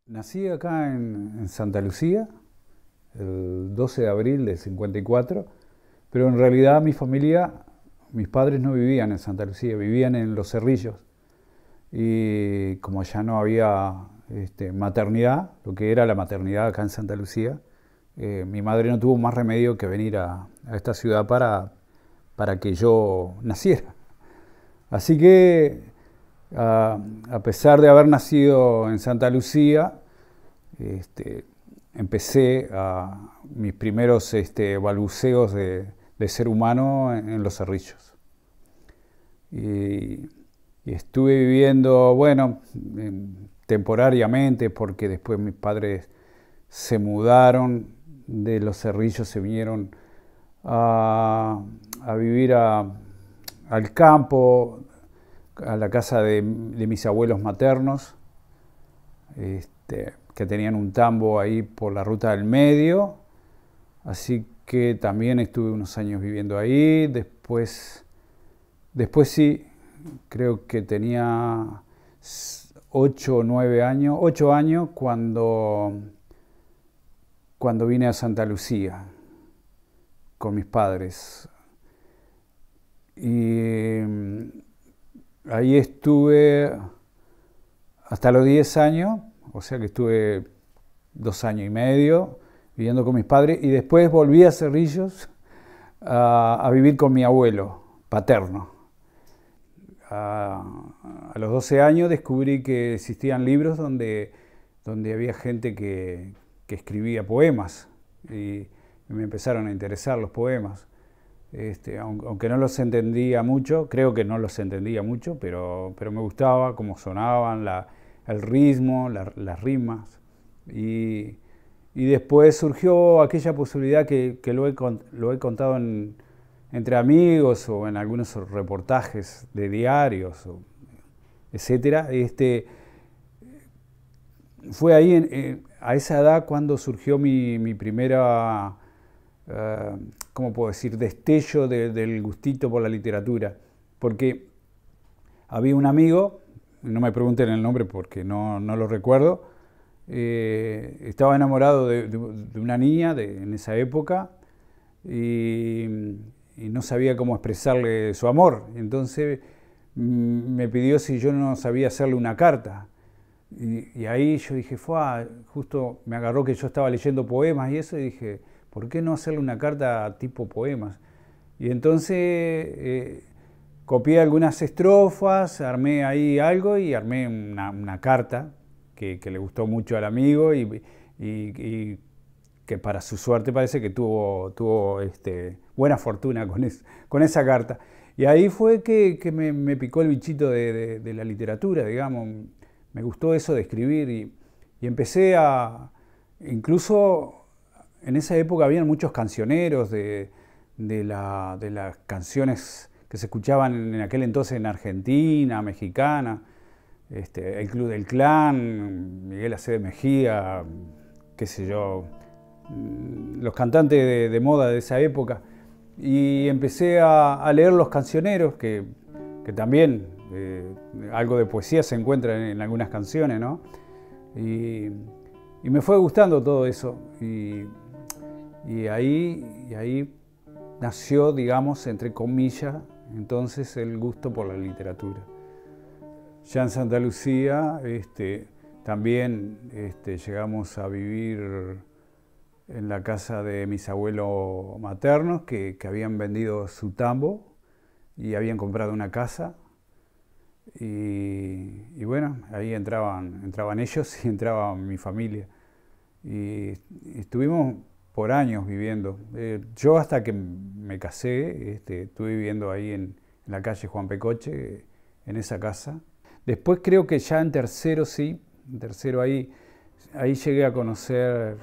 Nací acá en Santa Lucía, el 12 de abril del 54, pero en realidad mi familia, mis padres no vivían en Santa Lucía, vivían en Los Cerrillos. Y como ya no había maternidad, lo que era la maternidad acá en Santa Lucía, mi madre no tuvo más remedio que venir a esta ciudad para que yo naciera. Así que, a pesar de haber nacido en Santa Lucía, empecé mis primeros balbuceos de ser humano en Los Cerrillos. Y estuve viviendo, bueno, temporariamente, porque después mis padres se mudaron de Los Cerrillos, se vinieron a vivir al campo, a la casa de mis abuelos maternos, que tenían un tambo ahí por la Ruta del Medio. Así que también estuve unos años viviendo ahí. Después sí, creo que tenía 8 o 9 años, 8 años cuando vine a Santa Lucía con mis padres. Y ahí estuve hasta los 10 años, o sea que estuve 2 años y medio viviendo con mis padres, y después volví a Cerrillos a vivir con mi abuelo paterno. A los 12 años descubrí que existían libros donde había gente que escribía poemas, y me empezaron a interesar los poemas. Aunque no los entendía mucho, creo que no los entendía mucho, pero me gustaba cómo sonaban, el ritmo, las rimas. Y después surgió aquella posibilidad que lo he contado entre amigos o en algunos reportajes de diarios, etcétera. Fue ahí, a esa edad, cuando surgió mi primera, ¿cómo puedo decir?, destello del gustito por la literatura. Porque había un amigo, no me pregunten el nombre porque no lo recuerdo, estaba enamorado de una niña en esa época, y no sabía cómo expresarle su amor. Entonces me pidió si yo no sabía hacerle una carta. Y ahí yo dije, justo me agarró que yo estaba leyendo poemas y eso, y dije, ¿por qué no hacerle una carta tipo poemas? Y entonces copié algunas estrofas, armé ahí algo y armé una carta que le gustó mucho al amigo, y que para su suerte parece que tuvo buena fortuna con esa carta. Y ahí fue que me picó el bichito de la literatura, digamos. Me gustó eso de escribir, y empecé incluso en esa época habían muchos cancioneros de las canciones que se escuchaban en aquel entonces en Argentina, mexicana, el Club del Clan, Miguel Aceves Mejía, qué sé yo, los cantantes de moda de esa época. Y empecé a leer los cancioneros, que también algo de poesía se encuentra en algunas canciones, ¿no? Y me fue gustando todo eso. Y ahí nació, digamos, entre comillas, entonces el gusto por la literatura. Ya en Santa Lucía también llegamos a vivir en la casa de mis abuelos maternos, que habían vendido su tambo y habían comprado una casa. Y bueno, ahí entraban ellos y entraba mi familia. Y estuvimos por años viviendo. Yo hasta que me casé, estuve viviendo ahí en la calle Juan Pecoche, en esa casa. Después creo que ya en tercero sí, ahí llegué a conocer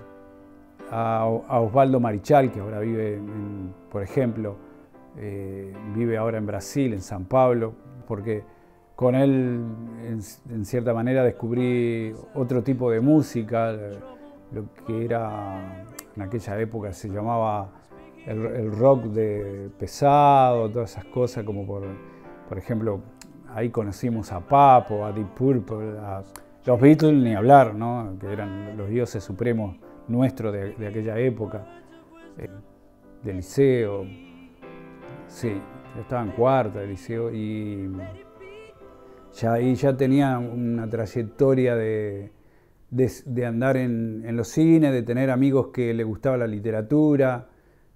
a Osvaldo Marichal, que ahora vive, por ejemplo, vive ahora en Brasil, en San Pablo, porque con él, en cierta manera, descubrí otro tipo de música, lo que era, en aquella época se llamaba el rock pesado, todas esas cosas, como por ejemplo, ahí conocimos a Papo, a Deep Purple, Los Beatles ni hablar, ¿no? Que eran los dioses supremos nuestros de aquella época, de liceo. Sí, yo estaba en cuarta de liceo y ya ahí ya tenía una trayectoria de andar en los cines, de tener amigos que les gustaba la literatura,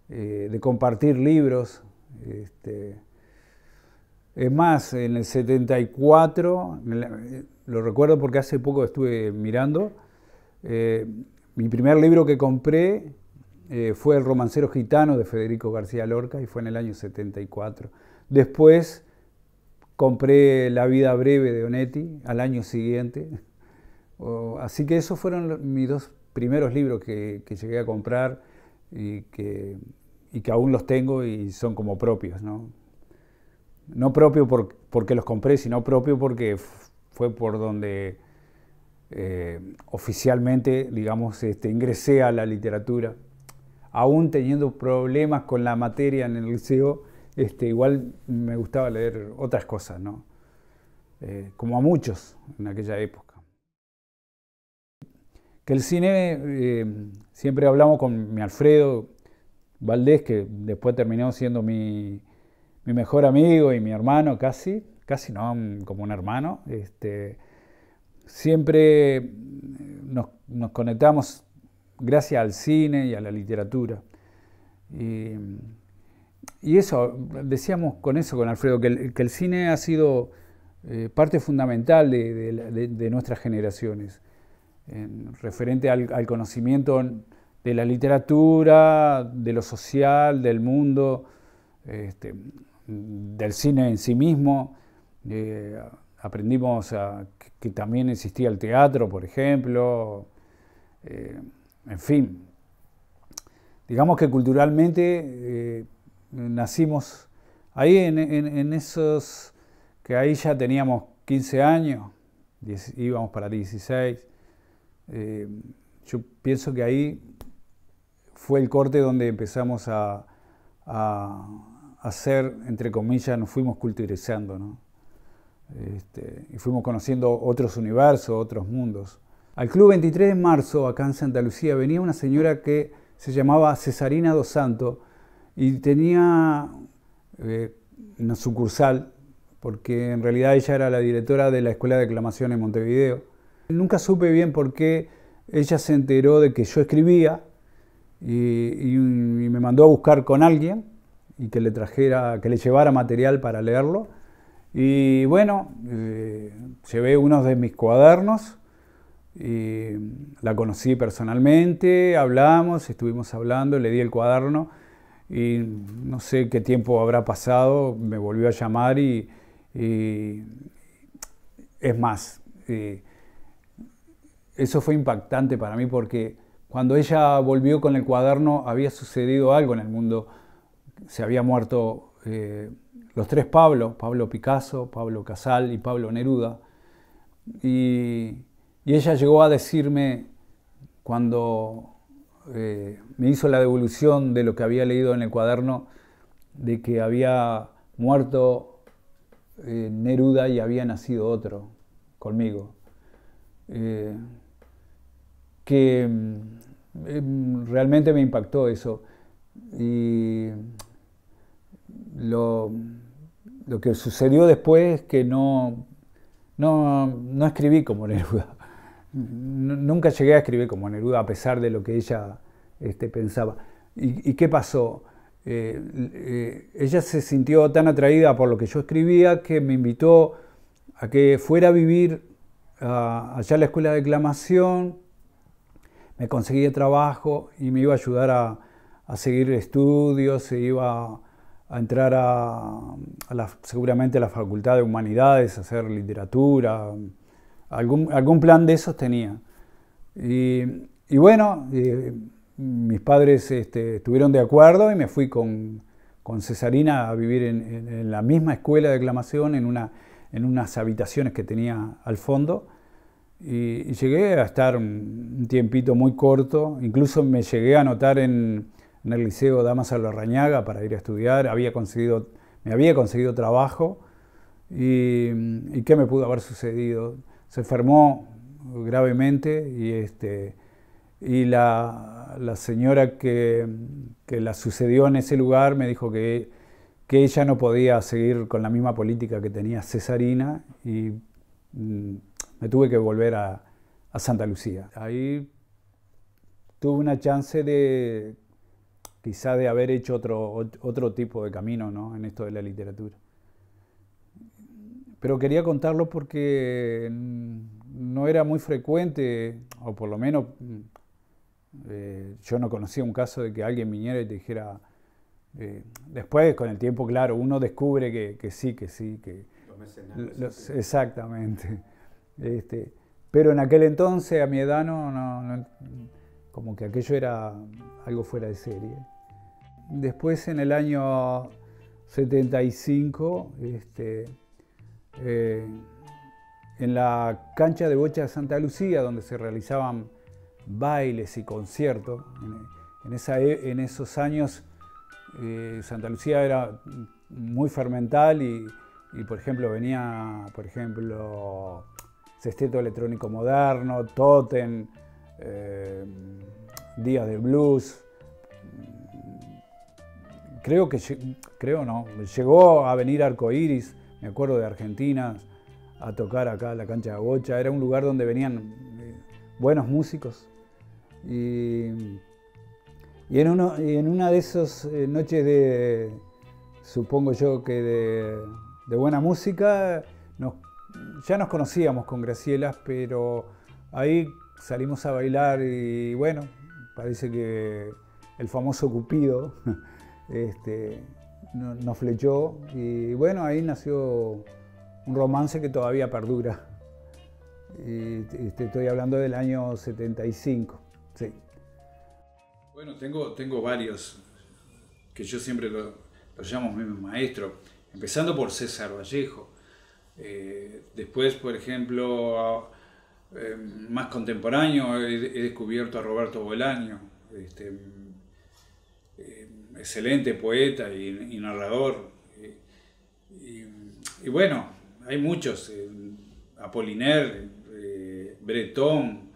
de compartir libros. Es más, en el 74, lo recuerdo porque hace poco estuve mirando, mi primer libro que compré fue El romancero gitano de Federico García Lorca y fue en el año 74. Después compré La vida breve de Onetti al año siguiente. Así que esos fueron mis dos primeros libros que llegué a comprar y que aún los tengo y son como propios, ¿no? No propio porque los compré, sino propio porque fue por donde oficialmente, digamos, ingresé a la literatura. Aún teniendo problemas con la materia en el liceo, igual me gustaba leer otras cosas, ¿no? Como a muchos en aquella época. Que el cine, siempre hablamos con mi Alfredo Valdés, que después terminó siendo mi mejor amigo y mi hermano casi no, como un hermano. Siempre nos conectamos gracias al cine y a la literatura. Y eso, decíamos con Alfredo, que el cine ha sido parte fundamental de nuestras generaciones, referente al conocimiento de la literatura, de lo social, del mundo, del cine en sí mismo. Aprendimos que también existía el teatro, por ejemplo. En fin, digamos que culturalmente nacimos ahí en esos, que ahí ya teníamos 15 años, íbamos para 16. Yo pienso que ahí fue el corte donde empezamos a hacer, entre comillas, nos fuimos culturizando, ¿no? Y fuimos conociendo otros universos, otros mundos. Al Club 23 de Marzo, acá en Santa Lucía, venía una señora que se llamaba Cesarina dos Santos y tenía una sucursal, porque en realidad ella era la directora de la Escuela de Declamación en Montevideo. Nunca supe bien por qué ella se enteró de que yo escribía y me mandó a buscar con alguien y que le llevara material para leerlo. Y bueno, llevé unos de mis cuadernos y la conocí personalmente, hablamos, estuvimos hablando, le di el cuaderno y no sé qué tiempo habrá pasado, me volvió a llamar y es más, eso fue impactante para mí porque cuando ella volvió con el cuaderno había sucedido algo en el mundo. Se había muerto los tres Pablo Picasso, Pablo Casal y Pablo Neruda. Y ella llegó a decirme, cuando me hizo la devolución de lo que había leído en el cuaderno, de que había muerto Neruda y había nacido otro conmigo. Que realmente me impactó eso. Y lo que sucedió después es que no escribí como Neruda. Nunca llegué a escribir como Neruda, a pesar de lo que ella pensaba. ¿Y qué pasó? Ella se sintió tan atraída por lo que yo escribía que me invitó a que fuera a vivir allá a la Escuela de Declamación. Me conseguía trabajo y me iba a ayudar a seguir estudios, se iba a entrar seguramente a la Facultad de Humanidades, a hacer literatura, algún plan de esos tenía. Y bueno, mis padres estuvieron de acuerdo y me fui con Cesarina a vivir en la misma escuela de declamación, en unas habitaciones que tenía al fondo. Y llegué a estar un tiempito muy corto, incluso me llegué a anotar en el Liceo Damas Larrañaga para ir a estudiar, me había conseguido trabajo y ¿qué me pudo haber sucedido? Se enfermó gravemente y la señora que la sucedió en ese lugar me dijo que ella no podía seguir con la misma política que tenía Cesarina y me tuve que volver a Santa Lucía. Ahí tuve una chance de quizá de haber hecho otro tipo de camino, ¿no?, en esto de la literatura. Pero quería contarlo porque no era muy frecuente, o por lo menos yo no conocía un caso de que alguien viniera y te dijera, después con el tiempo, claro, uno descubre que sí. Los mecenatos. Exactamente. Pero en aquel entonces, a mi edad, como que aquello era algo fuera de serie. Después, en el año 75, en la cancha de bocha de Santa Lucía, donde se realizaban bailes y conciertos, en esos años Santa Lucía era muy fermental y por ejemplo, venía, Sexteto Electrónico Moderno, Totem, Días de Blues. Llegó a venir Arcoiris, me acuerdo, de Argentina, a tocar acá la cancha de bocha. Era un lugar donde venían buenos músicos. Y en una de esas noches supongo yo que de buena música, ya nos conocíamos con Graciela, pero ahí salimos a bailar y bueno, parece que el famoso Cupido nos flechó y bueno, ahí nació un romance que todavía perdura. Y estoy hablando del año 75, sí. Bueno, tengo varios que yo siempre los llamo mis maestros, empezando por César Vallejo. Después, por ejemplo, más contemporáneo, he descubierto a Roberto Bolaño, excelente poeta y narrador. Y bueno, hay muchos, Apollinaire, Bretón,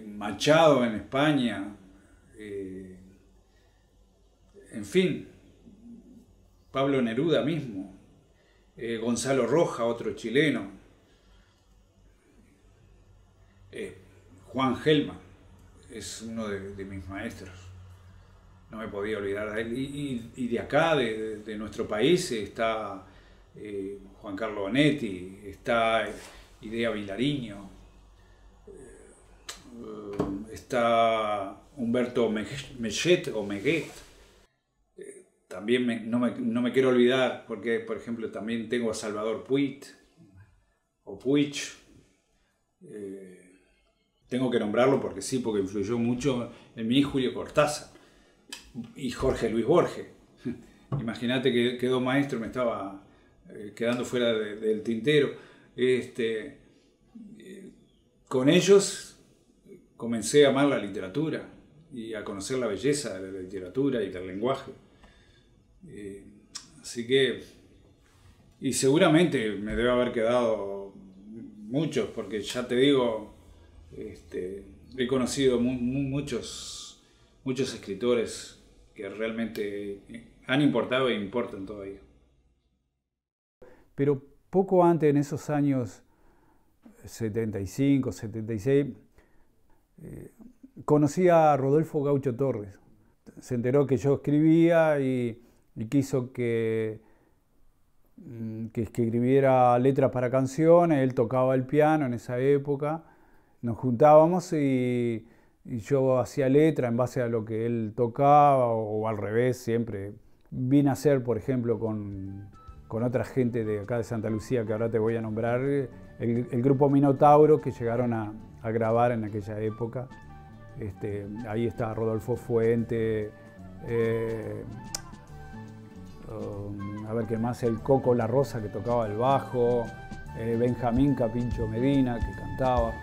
Machado en España, en fin, Pablo Neruda mismo, Gonzalo Roja, otro chileno, Juan Gelman es uno de mis maestros, no me podía olvidar de él. Y de acá, de nuestro país, está Juan Carlos Bonetti, está Idea Vilariño, está Humberto Meget o Meguet. También no me quiero olvidar, porque por ejemplo también tengo a Salvador Puig o Puig. Tengo que nombrarlo porque sí, porque influyó mucho en mí Julio Cortázar y Jorge Luis Borges. Imagínate que quedó maestro, me estaba quedando fuera del tintero. Con ellos comencé a amar la literatura y a conocer la belleza de la literatura y del lenguaje. Así que, y seguramente me debe haber quedado muchos, porque ya te digo, he conocido muchos escritores que realmente han importado e importan todavía. Pero poco antes, en esos años 75, 76, conocí a Rodolfo Gaucho Torres. Se enteró que yo escribía y quiso que escribiera letras para canciones. Él tocaba el piano en esa época. Nos juntábamos y yo hacía letra en base a lo que él tocaba o al revés, siempre. Vine a hacer, por ejemplo, con otra gente de acá de Santa Lucía, que ahora te voy a nombrar, el grupo Minotauro, que llegaron a grabar en aquella época. Ahí está Rodolfo Fuente, a ver qué más, el Coco La Rosa, que tocaba el bajo, Benjamín Capincho Medina, que cantaba.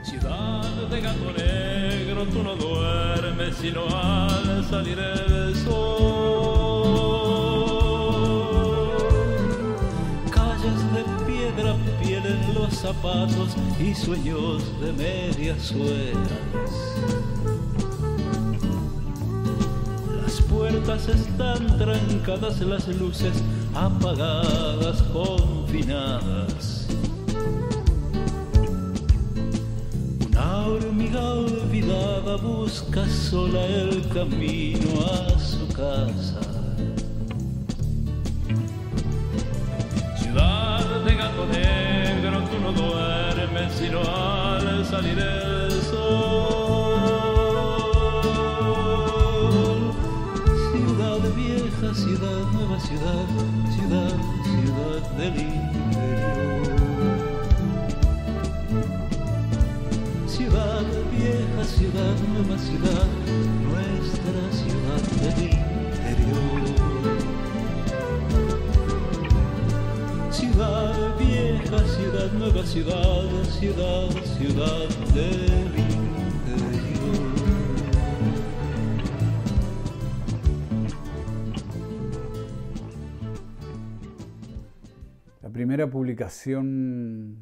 Ciudad de gato negro, tú no duermes sino al salir el sol. Calles de pie negra piel en los zapatos y sueños de medias suelas. Las puertas están trancadas, las luces apagadas, confinadas. Una hormiga olvidada busca sola el camino a su casa. Ciudad de gato negro, tú no duermes sino al salir el sol. Ciudad vieja, ciudad nueva, ciudad, ciudad, ciudad del interior. Ciudad vieja, ciudad nueva, ciudad, nuestra ciudad del interior. Ciudad vieja, ciudad nueva, ciudad, ciudad, ciudad del interior. La primera publicación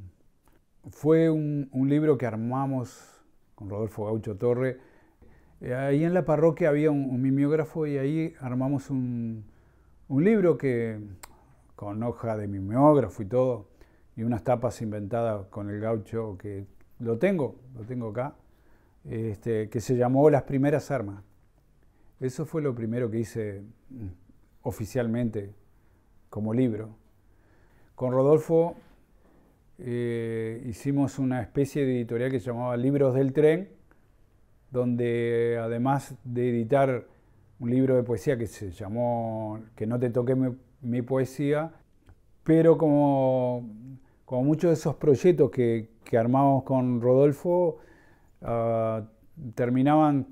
fue un libro que armamos con Rodolfo Gaucho Torre. Ahí en la parroquia había un mimeógrafo y ahí armamos un libro que, con hoja de mimeógrafo y todo, y unas tapas inventadas con el Gaucho, que lo tengo acá, que se llamó Las Primeras Armas. Eso fue lo primero que hice oficialmente como libro. Con Rodolfo hicimos una especie de editorial que se llamaba Libros del Tren, donde además de editar un libro de poesía que se llamó Que no te toque mi poesía, pero como muchos de esos proyectos que armábamos con Rodolfo no terminaban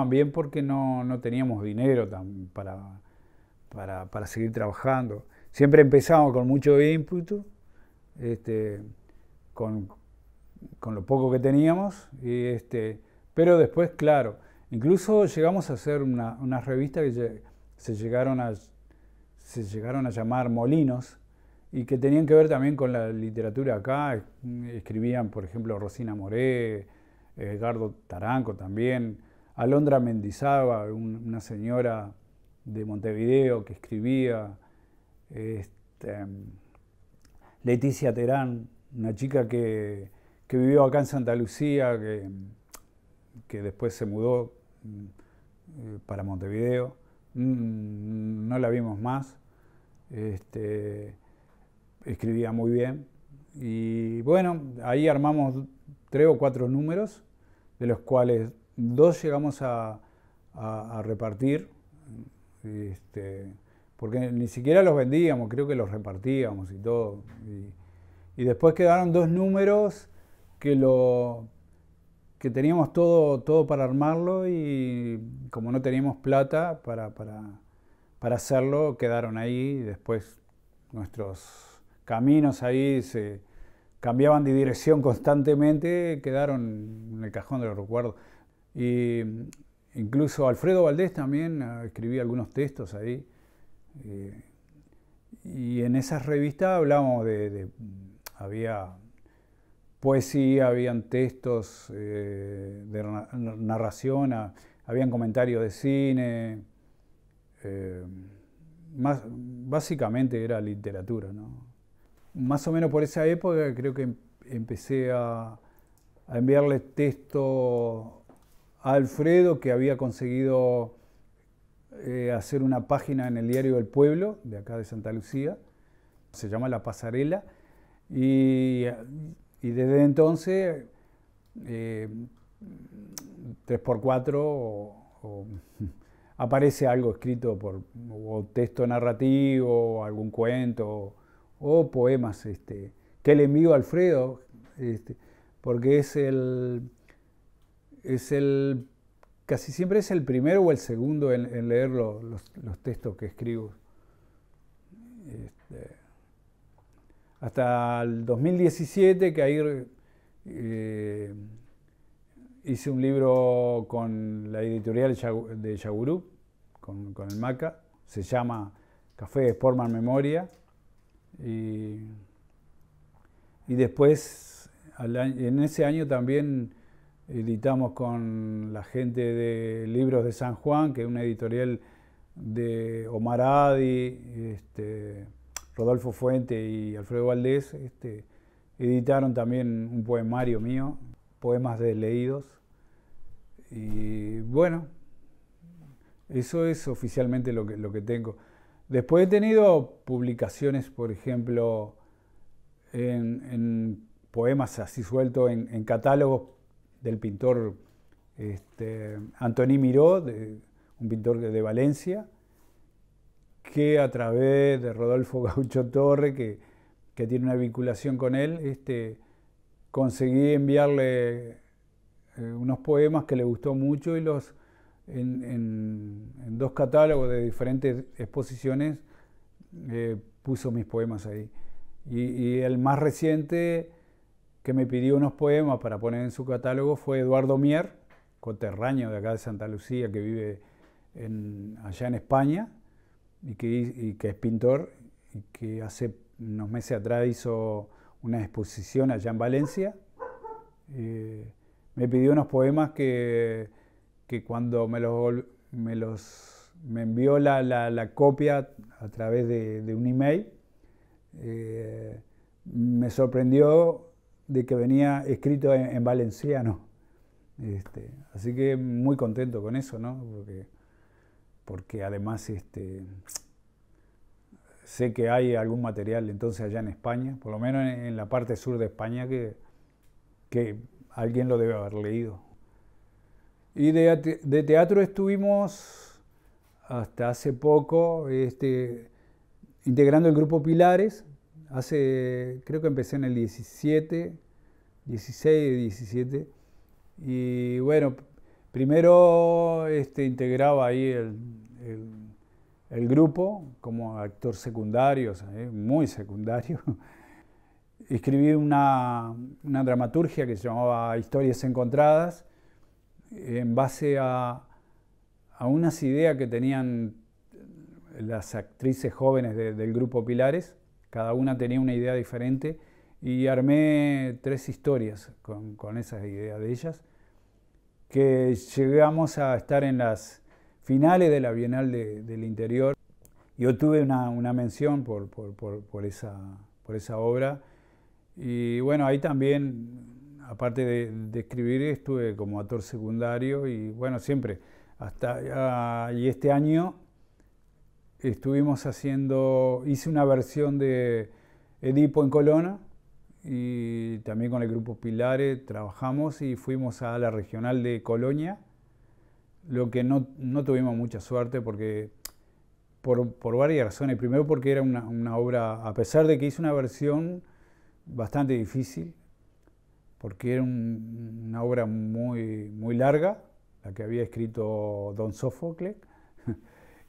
bien porque no teníamos dinero para seguir trabajando. Siempre empezamos con mucho ímpetu, con lo poco que teníamos, pero después, claro, incluso llegamos a hacer unas revistas que se llegaron a llamar Molinos y que tenían que ver también con la literatura acá. Escribían, por ejemplo, Rosina Moré, Edgardo Taranco también, Alondra Mendizábal, una señora de Montevideo que escribía, Leticia Terán, una chica que vivió acá en Santa Lucía, que después se mudó para Montevideo. No la vimos más. Escribía muy bien. Y bueno, ahí armamos 3 o 4 números, de los cuales 2 llegamos a repartir, porque ni siquiera los vendíamos, creo que los repartíamos y todo. Y después quedaron 2 números que teníamos todo para armarlo, y como no teníamos plata para hacerlo, quedaron ahí. Y después nuestros caminos ahí se cambiaban de dirección constantemente, quedaron en el cajón de los recuerdos. Y incluso Alfredo Valdés también escribía algunos textos ahí. Y en esas revistas hablábamos había poesía, habían textos de narración, habían comentarios de cine, básicamente era literatura, ¿no? Más o menos por esa época creo que empecé a enviarle texto a Alfredo, que había conseguido hacer una página en el Diario del Pueblo, de acá de Santa Lucía, se llama La Pasarela, y desde entonces 3x4 aparece algo escrito o texto narrativo, o algún cuento, o poemas que le envío a Alfredo, porque casi siempre es el primero o el segundo en leer los textos que escribo. Hasta el 2017, que ahí hice un libro con la editorial de Yagurú, con el Maca, se llama Café de Sportman Memoria, Y después, en ese año también editamos con la gente de Libros de San Juan, que es una editorial de Omar Adi, Rodolfo Fuente y Alfredo Valdés. Editaron también un poemario mío, Poemas Desleídos. Y bueno, eso es oficialmente lo que tengo. Después he tenido publicaciones, por ejemplo, en poemas así sueltos, en catálogos del pintor Antoni Miró, un pintor de Valencia, que a través de Rodolfo Gaucho Torre, que tiene una vinculación con él, conseguí enviarle unos poemas que le gustó mucho y los en 2 catálogos de diferentes exposiciones puso mis poemas ahí. Y el más reciente que me pidió unos poemas para poner en su catálogo fue Eduardo Mier, conterráneo de acá de Santa Lucía, que vive allá en España y que es pintor, y que hace unos meses atrás hizo una exposición allá en Valencia. Me pidió unos poemas que cuando me envió la copia a través de un email, me sorprendió de que venía escrito en valenciano. Así que muy contento con eso, ¿no? Porque además sé que hay algún material entonces allá en España, por lo menos en la parte sur de España, que alguien lo debe haber leído. Y de teatro estuvimos hasta hace poco integrando el grupo Pilares. Creo que empecé en el 16, 17. Y bueno, primero integraba ahí el grupo como actor secundario, muy secundario. Escribí una dramaturgia que se llamaba Historias Encontradas, en base a unas ideas que tenían las actrices jóvenes del grupo Pilares. Cada una tenía una idea diferente y armé 3 historias con esas ideas de ellas, que llegamos a estar en las finales de la Bienal del Interior. Yo tuve una mención por esa obra. Y bueno, ahí también, aparte de escribir, estuve como actor secundario y bueno, siempre. Y este año hice una versión de Edipo en Colona y también con el grupo Pilares trabajamos y fuimos a la regional de Colonia, lo que no tuvimos mucha suerte porque por varias razones. Primero porque era una obra, a pesar de que hice una versión bastante difícil, porque era una obra muy, muy larga, la que había escrito Don Sófocles,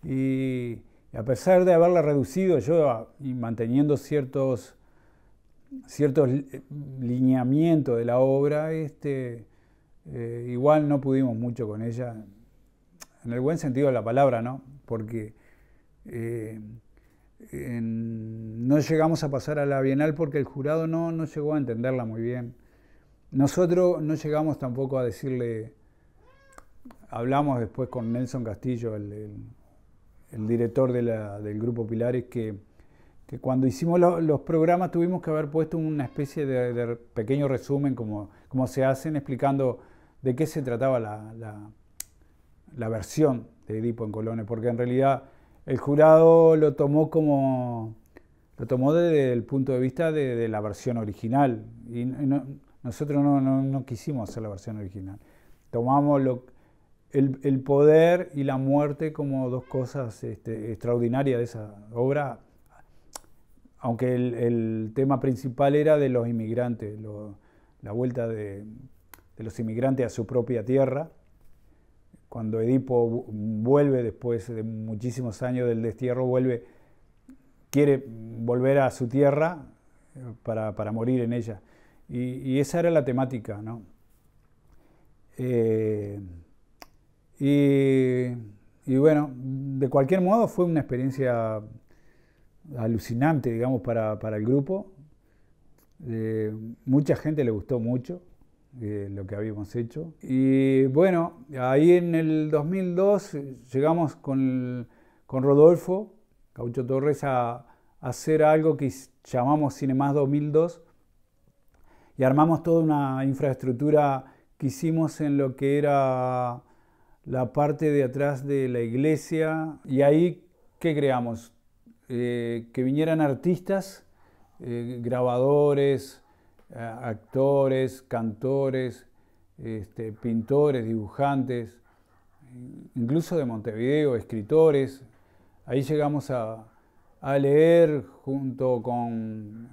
y a pesar de haberla reducido yo y manteniendo ciertos lineamientos de la obra, igual no pudimos mucho con ella, en el buen sentido de la palabra, ¿no? Porque no llegamos a pasar a la Bienal porque el jurado no llegó a entenderla muy bien. Nosotros no llegamos tampoco a decirle, hablamos después con Nelson Castillo, el director del grupo Pilares, que cuando hicimos los programas tuvimos que haber puesto una especie de pequeño resumen, como se hacen, explicando de qué se trataba la versión de Edipo en Colona, porque en realidad el jurado lo tomó desde el punto de vista de la versión original, y nosotros no quisimos hacer la versión original. Tomamos el poder y la muerte como 2 cosas extraordinarias de esa obra, aunque el tema principal era de los inmigrantes, la vuelta de los inmigrantes a su propia tierra. Cuando Edipo vuelve después de muchísimos años del destierro, quiere volver a su tierra para morir en ella. Y esa era la temática, ¿no? Y bueno, de cualquier modo fue una experiencia alucinante, digamos, para el grupo. Mucha gente le gustó mucho lo que habíamos hecho. Y bueno, ahí en el 2002 llegamos con Rodolfo Gaucho Torres a hacer algo que llamamos Cinemas 2002 y armamos toda una infraestructura que hicimos en lo que era la parte de atrás de la iglesia. Y ahí, ¿qué creamos? Que vinieran artistas, grabadores, actores, cantores, pintores, dibujantes, incluso de Montevideo, escritores. Ahí llegamos a leer junto con,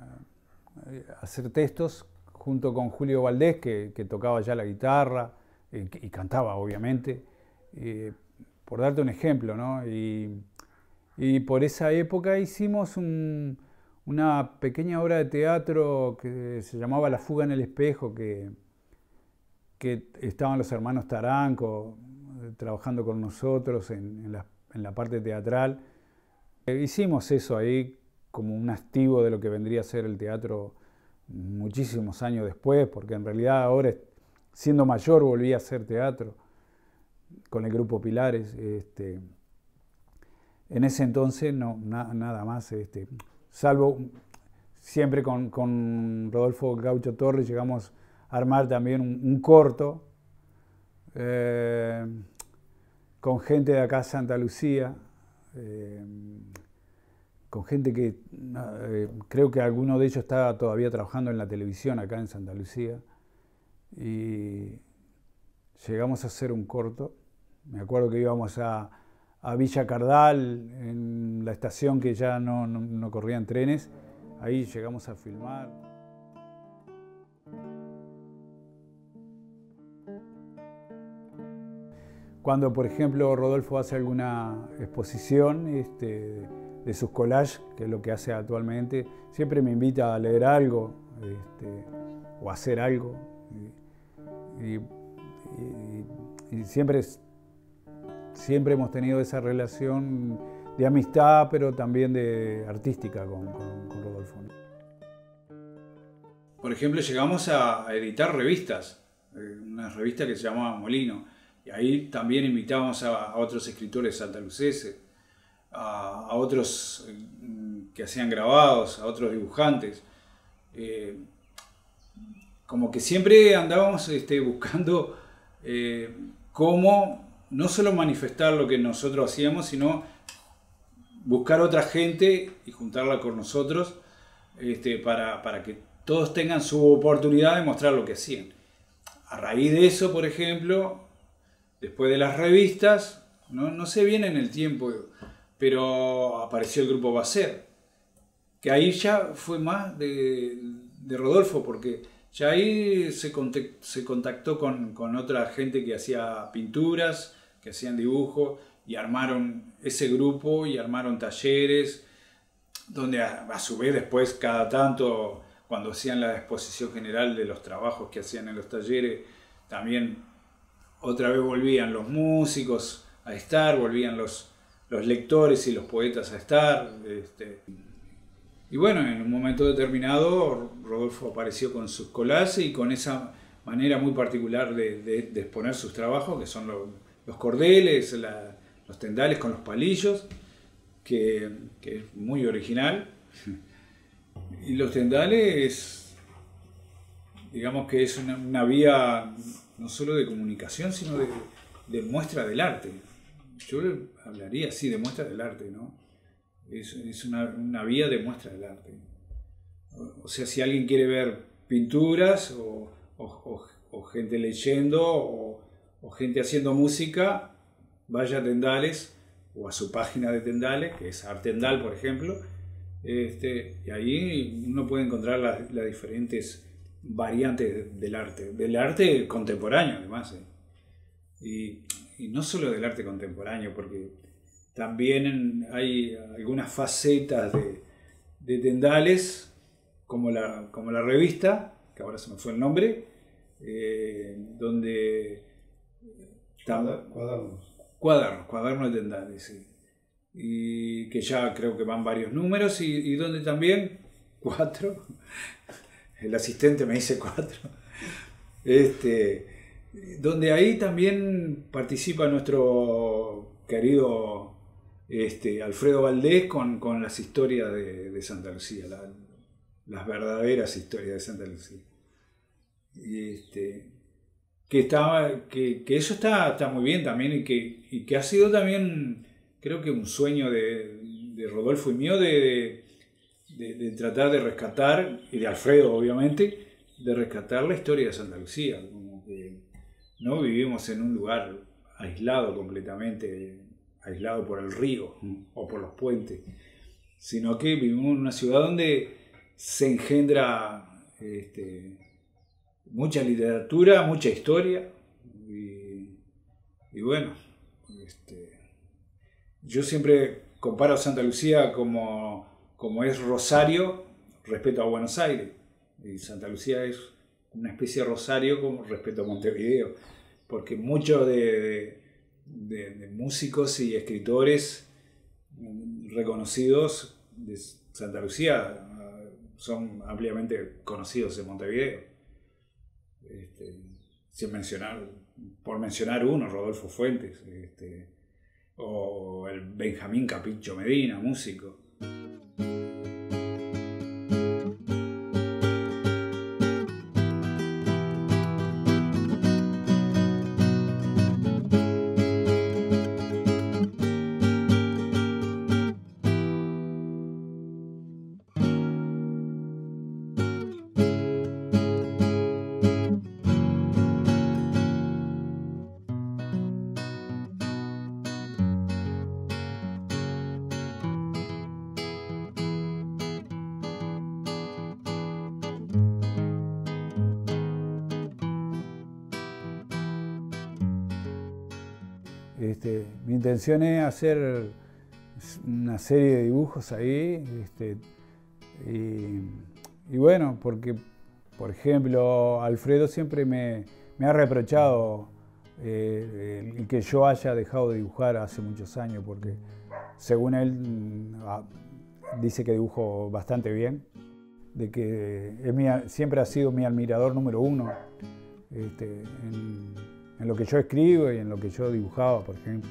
hacer textos junto con Julio Valdés, que tocaba ya la guitarra y cantaba, obviamente, por darte un ejemplo, ¿no? Y por esa época hicimos una pequeña obra de teatro que se llamaba La fuga en el espejo, que estaban los hermanos Taranco trabajando con nosotros en la parte teatral. Hicimos eso ahí como un activo de lo que vendría a ser el teatro muchísimos años después, porque en realidad ahora, siendo mayor, volví a hacer teatro con el grupo Pilares. En ese entonces no, nada más, salvo siempre con Rodolfo Gaucho Torres llegamos a armar también un corto con gente de acá, Santa Lucía, con gente que creo que alguno de ellos está todavía trabajando en la televisión acá en Santa Lucía. Y llegamos a hacer un corto. Me acuerdo que íbamos a Villa Cardal, en la estación que ya no corrían trenes. Ahí llegamos a filmar. Cuando, por ejemplo, Rodolfo hace alguna exposición de sus collages, que es lo que hace actualmente, siempre me invita a leer algo o a hacer algo. Y siempre hemos tenido esa relación de amistad, pero también de artística con Rodolfo. Por ejemplo, llegamos a editar revistas, una revista que se llamaba Molino, y ahí también invitábamos a otros escritores santalucenses, a otros que hacían grabados, a otros dibujantes. Como que siempre andábamos buscando cómo no solo manifestar lo que nosotros hacíamos, sino buscar otra gente y juntarla con nosotros para que todos tengan su oportunidad de mostrar lo que hacían. A raíz de eso, por ejemplo, después de las revistas, no sé bien en el tiempo, pero apareció el grupo Baser, que ahí ya fue más de Rodolfo, porque ya ahí se contactó con otra gente que hacía pinturas, que hacían dibujos, y armaron ese grupo y armaron talleres, donde a su vez después cada tanto, cuando hacían la exposición general de los trabajos que hacían en los talleres, también otra vez volvían los músicos a estar, volvían los lectores y los poetas a estar. Y bueno, en un momento determinado Rodolfo apareció con sus collages y con esa manera muy particular de exponer sus trabajos, que son los cordeles, los tendales con los palillos, que es muy original. Y los tendales, digamos que es una vía no solo de comunicación, sino de muestra del arte. Yo hablaría así de muestra del arte, ¿no? Es una vía de muestra del arte. O sea, si alguien quiere ver pinturas o gente leyendo o gente haciendo música, vaya a Tendales o a su página de Tendales, que es Artendal, por ejemplo, y ahí uno puede encontrar las diferentes variantes del arte contemporáneo además. Y no solo del arte contemporáneo, porque también hay algunas facetas de Tendales, como la revista, que ahora se me fue el nombre, donde... Cuadernos. Cuadernos de Tendales, sí. y que ya creo que van varios números, y donde también 4, el asistente me dice 4, donde ahí también participa nuestro querido Alfredo Valdés con las historias de Santa Lucía, las verdaderas historias de Santa Lucía. Y que eso está muy bien también, y que ha sido también, creo que un sueño de Rodolfo y mío de tratar de rescatar, y de Alfredo obviamente, de rescatar la historia de Santa Lucía. Como que no vivimos en un lugar aislado completamente, aislado por el río o por los puentes, sino que vivimos en una ciudad donde se engendra mucha literatura, mucha historia, y bueno, yo siempre comparo a Santa Lucía como es Rosario respecto a Buenos Aires, y Santa Lucía es una especie de Rosario con respecto a Montevideo, porque muchos de músicos y escritores reconocidos de Santa Lucía son ampliamente conocidos en Montevideo. Por mencionar uno, Rodolfo Fuentes, o el Benjamín Capincho Medina, músico. Mi intención es hacer una serie de dibujos ahí, y bueno, porque, por ejemplo, Alfredo siempre me ha reprochado el que yo haya dejado de dibujar hace muchos años, porque según él dice que dibujo bastante bien, de que siempre ha sido mi admirador número 1 en lo que yo escribo y en lo que yo dibujaba, por ejemplo.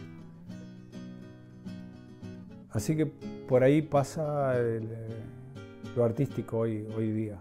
Así que por ahí pasa lo artístico hoy día.